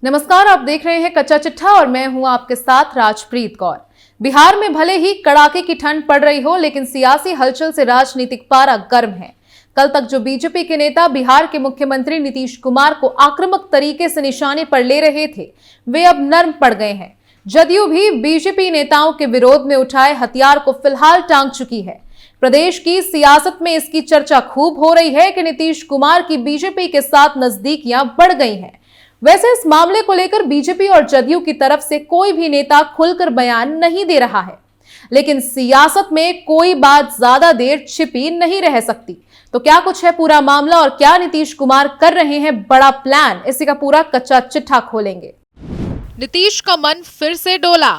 नमस्कार, आप देख रहे हैं कच्चा चिट्ठा और मैं हूं आपके साथ राजप्रीत कौर। बिहार में भले ही कड़ाके की ठंड पड़ रही हो, लेकिन सियासी हलचल से राजनीतिक पारा गर्म है। कल तक जो बीजेपी के नेता बिहार के मुख्यमंत्री नीतीश कुमार को आक्रामक तरीके से निशाने पर ले रहे थे, वे अब नर्म पड़ गए हैं। जदयू भी बीजेपी नेताओं के विरोध में उठाए हथियार को फिलहाल टांग चुकी है। प्रदेश की सियासत में इसकी चर्चा खूब हो रही है कि नीतीश कुमार की बीजेपी के साथ नजदीकियां बढ़ गई हैं। वैसे इस मामले को लेकर बीजेपी और जदयू की तरफ से कोई भी नेता खुलकर बयान नहीं दे रहा है, लेकिन सियासत में कोई बात ज्यादा देर छिपी नहीं रह सकती। तो क्या कुछ है पूरा मामला और क्या नीतीश कुमार कर रहे हैं बड़ा प्लान, इसी का पूरा कच्चा चिट्ठा खोलेंगे। नीतीश का मन फिर से डोला।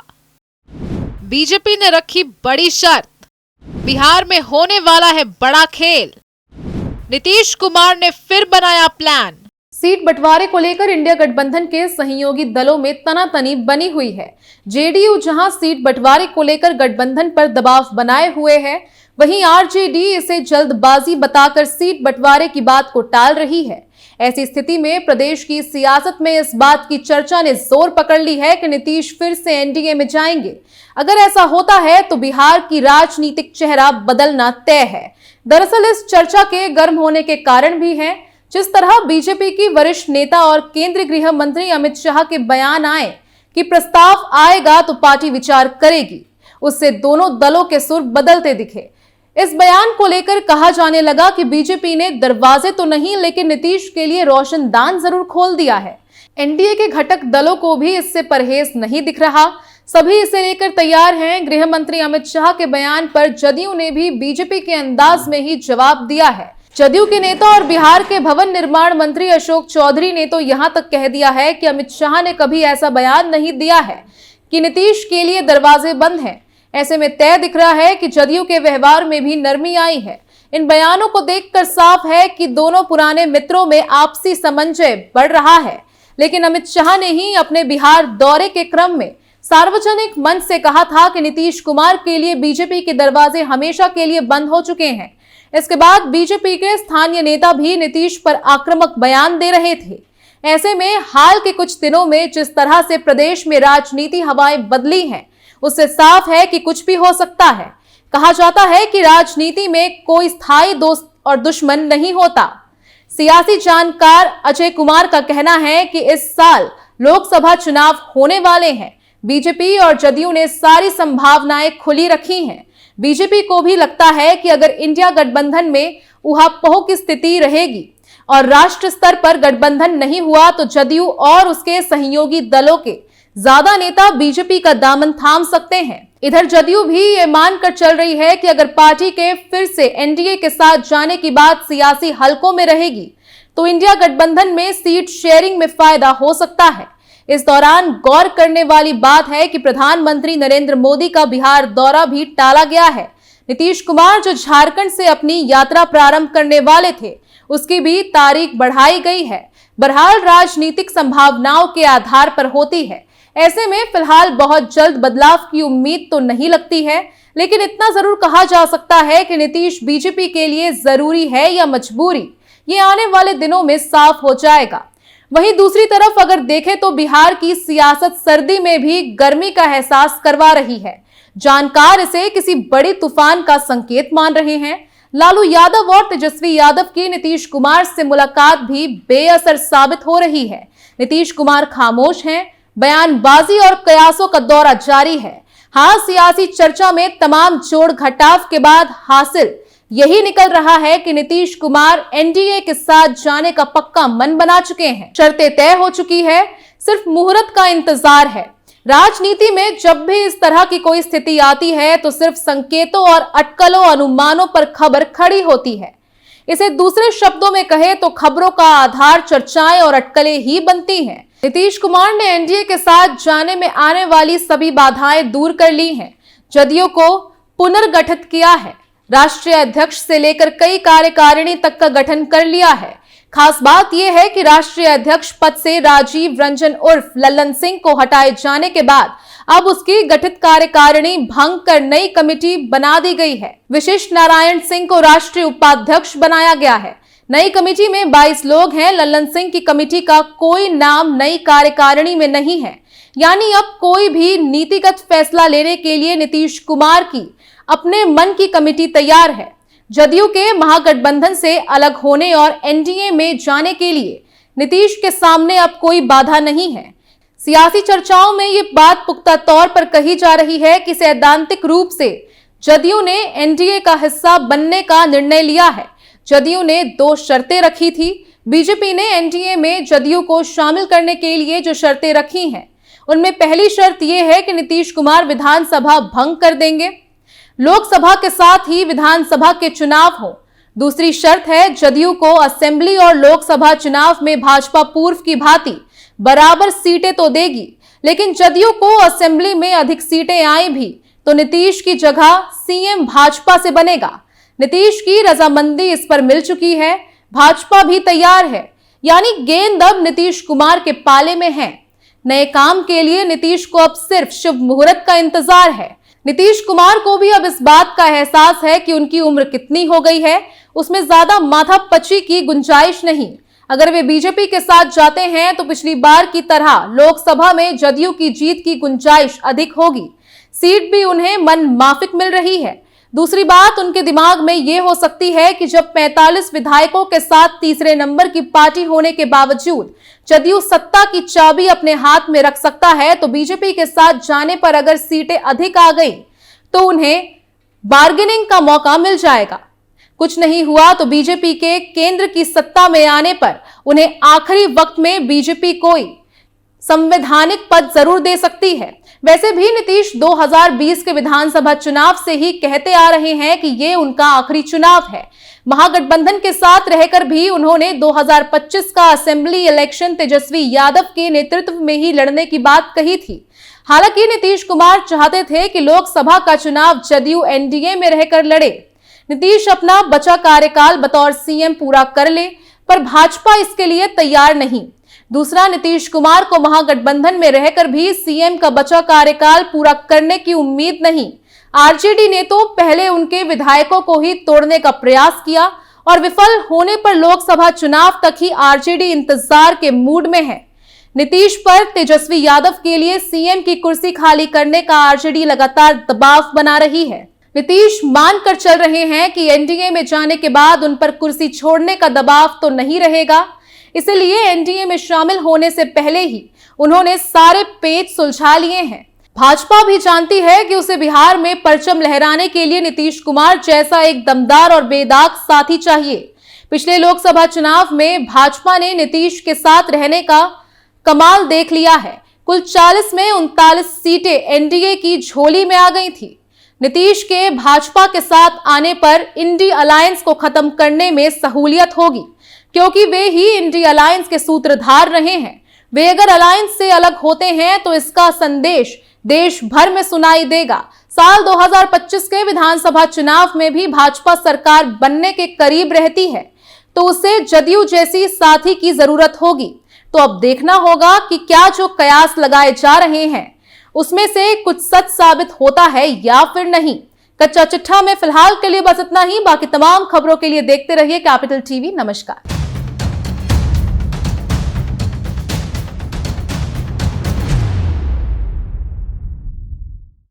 बीजेपी ने रखी बड़ी शर्त, बिहार में होने वाला है बड़ा खेल। नीतीश कुमार ने फिर बनाया प्लान। सीट बंटवारे को लेकर इंडिया गठबंधन के सहयोगी दलों में तनातनी बनी हुई है। जेडीयू जहां सीट बंटवारे को लेकर गठबंधन पर दबाव बनाए हुए है, वहीं आरजेडी इसे जल्दबाजी बताकर सीट बंटवारे की बात को टाल रही है। ऐसी स्थिति में प्रदेश की सियासत में इस बात की चर्चा ने जोर पकड़ ली है कि नीतीश फिर से एनडीए में जाएंगे। अगर ऐसा होता है तो बिहार की राजनीतिक चेहरा बदलना तय है। दरअसल इस चर्चा के गर्म होने के कारण भी हैं। जिस तरह बीजेपी की वरिष्ठ नेता और केंद्रीय गृह मंत्री अमित शाह के बयान आए कि प्रस्ताव आएगा तो पार्टी विचार करेगी, उससे दोनों दलों के सुर बदलते दिखे। इस बयान को लेकर कहा जाने लगा कि बीजेपी ने दरवाजे तो नहीं, लेकिन नीतीश के लिए रोशनदान जरूर खोल दिया है। एनडीए के घटक दलों को भी इससे परहेज नहीं दिख रहा, सभी इसे लेकर तैयार हैं। गृह मंत्री अमित शाह के बयान पर जदयू ने भी बीजेपी के अंदाज में ही जवाब दिया है। जदयू के नेता और बिहार के भवन निर्माण मंत्री अशोक चौधरी ने तो यहां तक कह दिया है कि अमित शाह ने कभी ऐसा बयान नहीं दिया है कि नीतीश के लिए दरवाजे बंद हैं। ऐसे में तय दिख रहा है कि जदयू के व्यवहार में भी नरमी आई है। इन बयानों को देखकर साफ है कि दोनों पुराने मित्रों में आपसी समन्वय बढ़ रहा है। लेकिन अमित शाह ने ही अपने बिहार दौरे के क्रम में सार्वजनिक मंच से कहा था कि नीतीश कुमार के लिए बीजेपी के दरवाजे हमेशा के लिए बंद हो चुके हैं। इसके बाद बीजेपी के स्थानीय नेता भी नीतीश पर आक्रामक बयान दे रहे थे। ऐसे में हाल के कुछ दिनों में जिस तरह से प्रदेश में राजनीति हवाएं बदली हैं, उससे साफ है कि कुछ भी हो सकता है। कहा जाता है कि राजनीति में कोई स्थायी दोस्त और दुश्मन नहीं होता। सियासी जानकार अजय कुमार का कहना है कि इस साल लोकसभा चुनाव होने वाले हैं। बीजेपी और जदयू ने सारी संभावनाएं खुली रखी हैं। बीजेपी को भी लगता है कि अगर इंडिया गठबंधन में ऊहापोह की स्थिति रहेगी और राष्ट्र स्तर पर गठबंधन नहीं हुआ तो जदयू और उसके सहयोगी दलों के ज्यादा नेता बीजेपी का दामन थाम सकते हैं। इधर जदयू भी ये मानकर चल रही है कि अगर पार्टी के फिर से एनडीए के साथ जाने की बात सियासी हलकों में रहेगी तो इंडिया गठबंधन में सीट शेयरिंग में फायदा हो सकता है। इस दौरान गौर करने वाली बात है कि प्रधानमंत्री नरेंद्र मोदी का बिहार दौरा भी टाला गया है। नीतीश कुमार जो झारखंड से अपनी यात्रा प्रारंभ करने वाले थे, उसकी भी तारीख बढ़ाई गई है। बहरहाल राजनीतिक संभावनाओं के आधार पर होती है। ऐसे में फिलहाल बहुत जल्द बदलाव की उम्मीद तो नहीं लगती है, लेकिन इतना जरूर कहा जा सकता है कि नीतीश बीजेपी के लिए जरूरी है या मजबूरी, ये आने वाले दिनों में साफ हो जाएगा। वहीं दूसरी तरफ अगर देखें तो बिहार की सियासत सर्दी में भी गर्मी का एहसास करवा रही है। जानकार इसे किसी बड़ी तूफान का संकेत मान रहे हैं। लालू यादव और तेजस्वी यादव की नीतीश कुमार से मुलाकात भी बेअसर साबित हो रही है। नीतीश कुमार खामोश हैं, बयानबाजी और कयासों का दौरा जारी है। हाँ, सियासी चर्चा में तमाम जोड़ घटाव के बाद हासिल यही निकल रहा है कि नीतीश कुमार एनडीए के साथ जाने का पक्का मन बना चुके हैं। शर्तें तय हो चुकी है, सिर्फ मुहूर्त का इंतजार है। राजनीति में जब भी इस तरह की कोई स्थिति आती है तो सिर्फ संकेतों और अटकलों अनुमानों पर खबर खड़ी होती है। इसे दूसरे शब्दों में कहे तो खबरों का आधार चर्चाएं और अटकलें ही बनती हैं। नीतीश कुमार ने एनडीए के साथ जाने में आने वाली सभी बाधाएं दूर कर ली हैं। जदयू को पुनर्गठित किया है। राष्ट्रीय अध्यक्ष से लेकर कई कार्यकारिणी तक का गठन कर लिया है। खास बात यह है कि राष्ट्रीय अध्यक्ष पद से राजीव रंजन उर्फ लल्लन सिंह को हटाए जाने के बाद अब उसकी गठित कार्यकारिणी भंग कर नई कमेटी बना दी गई है। विशिष्ट नारायण सिंह को राष्ट्रीय उपाध्यक्ष बनाया गया है। नई कमेटी में 22 लोग हैं। लल्लन सिंह की कमेटी का कोई नाम नई कार्यकारिणी में नहीं है, यानी अब कोई भी नीतिगत फैसला लेने के लिए नीतीश कुमार की अपने मन की कमेटी तैयार है। जदयू के महागठबंधन से अलग होने और एनडीए में जाने के लिए नीतीश के सामने अब कोई बाधा नहीं है। सियासी चर्चाओं में ये बात पुख्ता तौर पर कही जा रही है कि सैद्धांतिक रूप से जदयू ने एनडीए का हिस्सा बनने का निर्णय लिया है। जदयू ने 2 शर्तें रखी थी। बीजेपी ने एनडीए में जदयू को शामिल करने के लिए जो शर्तें रखी हैं, उनमें पहली शर्त यह है कि नीतीश कुमार विधानसभा भंग कर देंगे, लोकसभा के साथ ही विधानसभा के चुनाव हो। दूसरी शर्त है जदयू को असेंबली और लोकसभा चुनाव में भाजपा पूर्व की भांति बराबर सीटें तो देगी, लेकिन जदयू को असेंबली में अधिक सीटें आए भी तो नीतीश की जगह सीएम भाजपा से बनेगा। नीतीश की रजामंदी इस पर मिल चुकी है, भाजपा भी तैयार है, यानी गेंद अब नीतीश कुमार के पाले में है। नए काम के लिए नीतीश को अब सिर्फ शुभ मुहूर्त का इंतजार है। नीतीश कुमार को भी अब इस बात का एहसास है कि उनकी उम्र कितनी हो गई है, उसमें ज्यादा माथापच्ची की गुंजाइश नहीं। अगर वे बीजेपी के साथ जाते हैं तो पिछली बार की तरह लोकसभा में जदयू की जीत की गुंजाइश अधिक होगी, सीट भी उन्हें मन माफिक मिल रही है। दूसरी बात उनके दिमाग में यह हो सकती है कि जब 45 विधायकों के साथ तीसरे नंबर की पार्टी होने के बावजूद जदयू सत्ता की चाबी अपने हाथ में रख सकता है, तो बीजेपी के साथ जाने पर अगर सीटें अधिक आ गई तो उन्हें बार्गेनिंग का मौका मिल जाएगा। कुछ नहीं हुआ तो बीजेपी के केंद्र की सत्ता में आने पर उन्हें आखिरी वक्त में बीजेपी कोई संवैधानिक पद जरूर दे सकती है। वैसे भी नीतीश 2020 के विधानसभा चुनाव से ही कहते आ रहे हैं कि ये उनका आखिरी चुनाव है। महागठबंधन के साथ रहकर भी उन्होंने 2025 का असेंबली इलेक्शन तेजस्वी यादव के नेतृत्व में ही लड़ने की बात कही थी। हालांकि नीतीश कुमार चाहते थे कि लोकसभा का चुनाव जदयू एनडीए में रहकर लड़े। नीतीश अपना बचा कार्यकाल बतौर सीएम पूरा कर ले, पर भाजपा इसके लिए तैयार नहीं। दूसरा, नीतीश कुमार को महागठबंधन में रहकर भी सीएम का बचा कार्यकाल पूरा करने की उम्मीद नहीं। आरजेडी ने तो पहले उनके विधायकों को ही तोड़ने का प्रयास किया और विफल होने पर लोकसभा चुनाव तक ही आरजेडी इंतजार के मूड में है। नीतीश पर तेजस्वी यादव के लिए सीएम की कुर्सी खाली करने का आरजेडी लगातार दबाव बना रही है। नीतीश मानकर चल रहे हैं कि एनडीए में जाने के बाद उन पर कुर्सी छोड़ने का दबाव तो नहीं रहेगा, इसलिए एनडीए में शामिल होने से पहले ही उन्होंने सारे पेच सुलझा लिए हैं। भाजपा भी जानती है कि उसे बिहार में परचम लहराने के लिए नीतीश कुमार जैसा एक दमदार और बेदाग साथी चाहिए। पिछले लोकसभा चुनाव में भाजपा ने नीतीश के साथ रहने का कमाल देख लिया है। कुल 40 में 39 सीटें एनडीए की झोली में आ गई थी। नीतीश के भाजपा के साथ आने पर इंडी अलायंस को खत्म करने में सहूलियत होगी, क्योंकि वे ही इंडी अलायंस के सूत्रधार रहे हैं। वे अगर अलायंस से अलग होते हैं तो इसका संदेश देश भर में सुनाई देगा। साल 2025 के विधानसभा चुनाव में भी भाजपा सरकार बनने के करीब रहती है तो उसे जदयू जैसी साथी की जरूरत होगी। तो अब देखना होगा कि क्या जो कयास लगाए जा रहे हैं उसमें से कुछ सच साबित होता है या फिर नहीं। कच्चा चिट्ठा में फिलहाल के लिए बस इतना ही। बाकी तमाम खबरों के लिए देखते रहिए कैपिटल टीवी। नमस्कार।